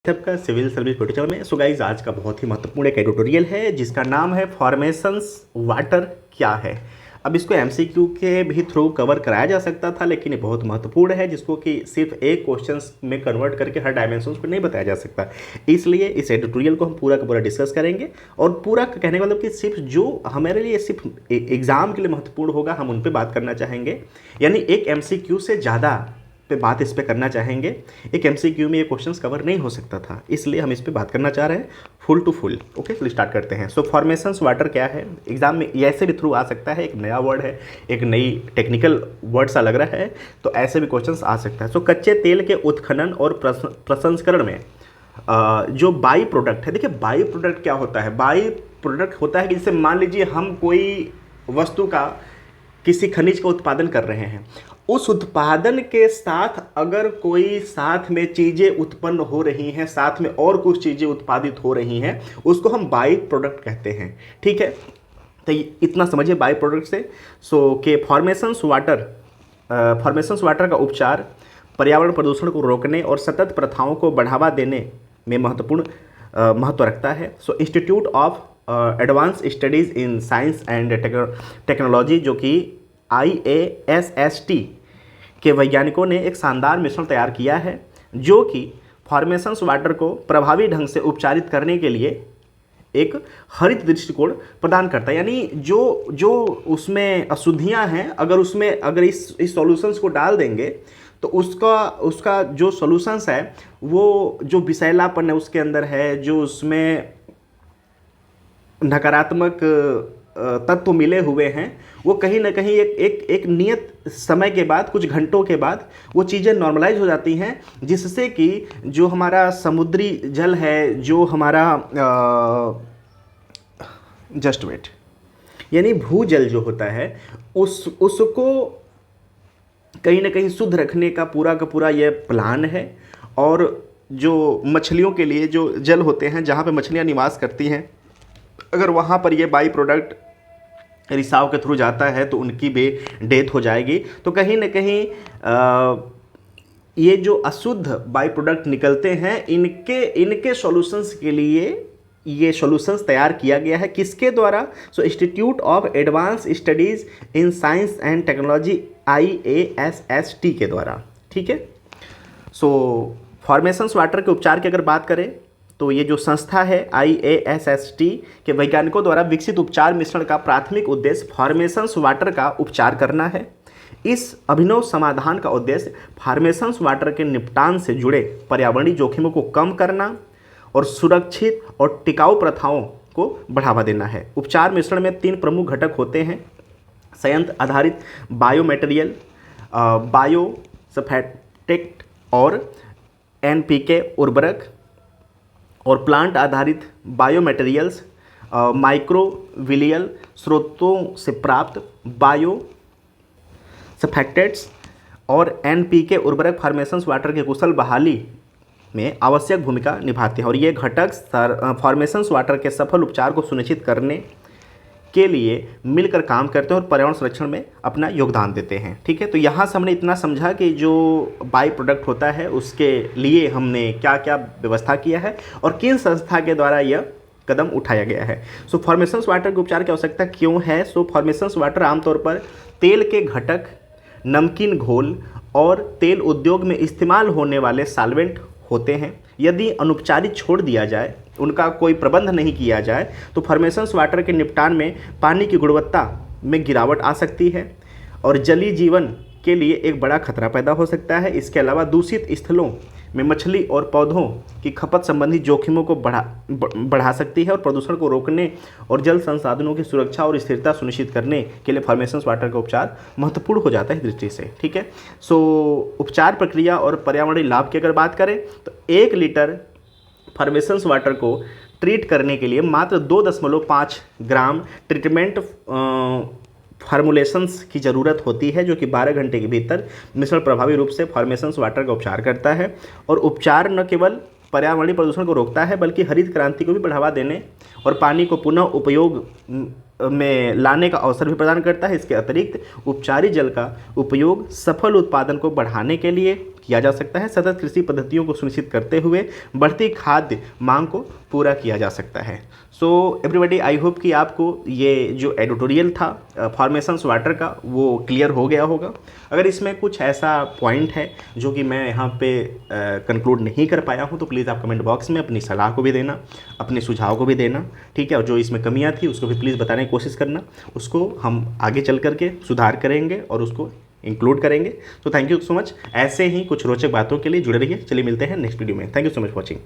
सबका civil service protection में। So guys, आज का बहुत ही महत्वपूर्ण एक एडिटोरियल है जिसका नाम है फॉर्मेशंस वाटर क्या है। अब इसको एमसीक्यू के भी थ्रू कवर कराया जा सकता था, लेकिन ये बहुत महत्वपूर्ण है जिसको कि सिर्फ एक क्वेश्चंस में कन्वर्ट करके हर डायमेंशंस को नहीं बताया जा सकता। इसलिए इस एडिटोरियल को हम पूरा का पूरा डिस्कस करेंगे और पूरा कहने का मतलब कि सिर्फ जो हमारे लिए सिर्फ एग्ज़ाम के लिए महत्वपूर्ण होगा हम उन पर बात करना चाहेंगे, यानी एक एमसीक्यू से ज़्यादा पे बात इस पे करना चाहेंगे। एक एमसीक्यू में ये क्वेश्चंस कवर नहीं हो सकता था, इसलिए हम इस पे बात करना चाह रहे हैं फुल टू फुल। ओके, तो स्टार्ट करते हैं। सो फॉर्मेशंस वाटर क्या है, एग्जाम में ऐसे भी थ्रू आ सकता है, एक नया वर्ड है, एक नई टेक्निकल वर्ड सा लग रहा है, तो ऐसे भी क्वेश्चंस आ सकता है। सो कच्चे तेल के उत्खनन और प्रसंस्करण में जो बाई प्रोडक्ट है, देखिए बाई प्रोडक्ट क्या होता है। बाई प्रोडक्ट होता है कि जैसे मान लीजिए हम कोई वस्तु का, किसी खनिज का उत्पादन कर रहे हैं, उस उत्पादन के साथ अगर कोई साथ में चीज़ें उत्पन्न हो रही हैं, साथ में और कुछ चीज़ें उत्पादित हो रही हैं, उसको हम बाई प्रोडक्ट कहते हैं। ठीक है, तो इतना समझिए बाई प्रोडक्ट से। सो के फॉर्मेशंस वाटर का उपचार पर्यावरण प्रदूषण को रोकने और सतत प्रथाओं को बढ़ावा देने में महत्वपूर्ण महत्व रखता है। So institute of advance studies in science and technology, जो कि IASST के वैज्ञानिकों ने एक शानदार मिश्रण तैयार किया है जो कि फॉर्मेशंस वाटर को प्रभावी ढंग से उपचारित करने के लिए एक हरित दृष्टिकोण प्रदान करता है। यानी जो उसमें अशुद्धियां हैं, अगर इस सॉल्यूशंस को डाल देंगे तो उसका जो सॉल्यूशंस है, वो जो विषैलापन है उसके अंदर है, जो उसमें नकारात्मक तत्व मिले हुए हैं, वो कहीं ना कहीं एक नियत समय के बाद, कुछ घंटों के बाद वो चीज़ें नॉर्मलाइज हो जाती हैं, जिससे कि जो हमारा समुद्री जल है, जो हमारा जस्ट वेट यानी भूजल जो होता है, उसको कहीं ना कहीं शुद्ध रखने का पूरा ये प्लान है। और जो मछलियों के लिए जो जल होते हैं, जहाँ पे मछलियाँ निवास करती हैं, अगर वहाँ पर ये बाई प्रोडक्ट रिसाव के थ्रू जाता है तो उनकी भी डेथ हो जाएगी। तो कहीं ना कहीं ये जो अशुद्ध बाई प्रोडक्ट निकलते हैं, इनके सॉल्यूशंस के लिए ये सॉल्यूशंस तैयार किया गया है। किसके द्वारा? So institute of advance studies in science and technology IASST के द्वारा। ठीक है, सो फॉर्मेशंस वाटर के उपचार की अगर बात करें तो ये जो संस्था है IASST के वैज्ञानिकों द्वारा विकसित उपचार मिश्रण का प्राथमिक उद्देश्य फॉर्मेशंस वाटर का उपचार करना है। इस अभिनव समाधान का उद्देश्य फॉर्मेशंस वाटर के निपटान से जुड़े पर्यावरणीय जोखिमों को कम करना और सुरक्षित और टिकाऊ प्रथाओं को बढ़ावा देना है। उपचार मिश्रण में 3 प्रमुख घटक होते हैं: संयंत्र आधारित बायोमटेरियल, बायोसफेक्टेंट और NPK उर्वरक, और प्लांट आधारित बायोमटेरियल्स, माइक्रोविलियल स्रोतों से प्राप्त बायो सफेक्टेंट्स और NPK उर्वरक फॉर्मेशंस वाटर के कुशल बहाली में आवश्यक भूमिका निभाते हैं। और ये घटक फॉर्मेशंस वाटर के सफल उपचार को सुनिश्चित करने के लिए मिलकर काम करते हैं और पर्यावरण संरक्षण में अपना योगदान देते हैं। ठीक है, तो यहाँ से हमने इतना समझा कि जो बाई प्रोडक्ट होता है उसके लिए हमने क्या क्या व्यवस्था किया है और किन संस्था के द्वारा यह कदम उठाया गया है। सो फॉर्मेशंस वाटर के उपचार की आवश्यकता क्यों है? सो फॉर्मेशंस वाटर आमतौर पर तेल के घटक, नमकीन घोल और तेल उद्योग में इस्तेमाल होने वाले सॉल्वेंट होते हैं। यदि अनुपचारित छोड़ दिया जाए, उनका कोई प्रबंध नहीं किया जाए, तो फॉर्मेशंस वाटर के निपटान में पानी की गुणवत्ता में गिरावट आ सकती है और जलीय जीवन के लिए एक बड़ा खतरा पैदा हो सकता है। इसके अलावा दूषित स्थलों में मछली और पौधों की खपत संबंधी जोखिमों को बढ़ा सकती है और प्रदूषण को रोकने और जल संसाधनों की सुरक्षा और स्थिरता सुनिश्चित करने के लिए फॉर्मेशंस वाटर का उपचार महत्वपूर्ण हो जाता है दृष्टि से। ठीक है, सो उपचार प्रक्रिया और पर्यावरणीय लाभ की अगर बात करें तो 1 लीटर फॉर्मेशंस वाटर को ट्रीट करने के लिए मात्र 2.5 ग्राम ट्रीटमेंट फार्मूलेशंस की ज़रूरत होती है, जो कि 12 घंटे के भीतर मिश्रण प्रभावी रूप से फॉर्मेशंस वाटर का उपचार करता है। और उपचार न केवल पर्यावरणीय प्रदूषण को रोकता है बल्कि हरित क्रांति को भी बढ़ावा देने और पानी को पुनः उपयोग में लाने का अवसर भी प्रदान करता है। इसके अतिरिक्त उपचारी जल का उपयोग सफल उत्पादन को बढ़ाने के लिए किया जा सकता है। सतत कृषि पद्धतियों को सुनिश्चित करते हुए बढ़ती खाद्य मांग को पूरा किया जा सकता है। सो एवरीबॉडी, आई होप कि आपको ये जो एडिटोरियल था फॉर्मेशंस वाटर का वो क्लियर हो गया होगा। अगर इसमें कुछ ऐसा पॉइंट है जो कि मैं यहाँ पे कंक्लूड नहीं कर पाया हूँ तो प्लीज़ आप कमेंट बॉक्स में अपनी सलाह को भी देना, अपने सुझाव को भी देना, ठीक है। और जो इसमें कमियाँ थी उसको भी प्लीज़ बताने की कोशिश करना, उसको हम आगे चल करके सुधार करेंगे और उसको इंक्लूड करेंगे। तो थैंक यू सो मच। ऐसे ही कुछ रोचक बातों के लिए जुड़े रहिए। चलिए मिलते हैं नेक्स्ट वीडियो में। Thank you so much watching.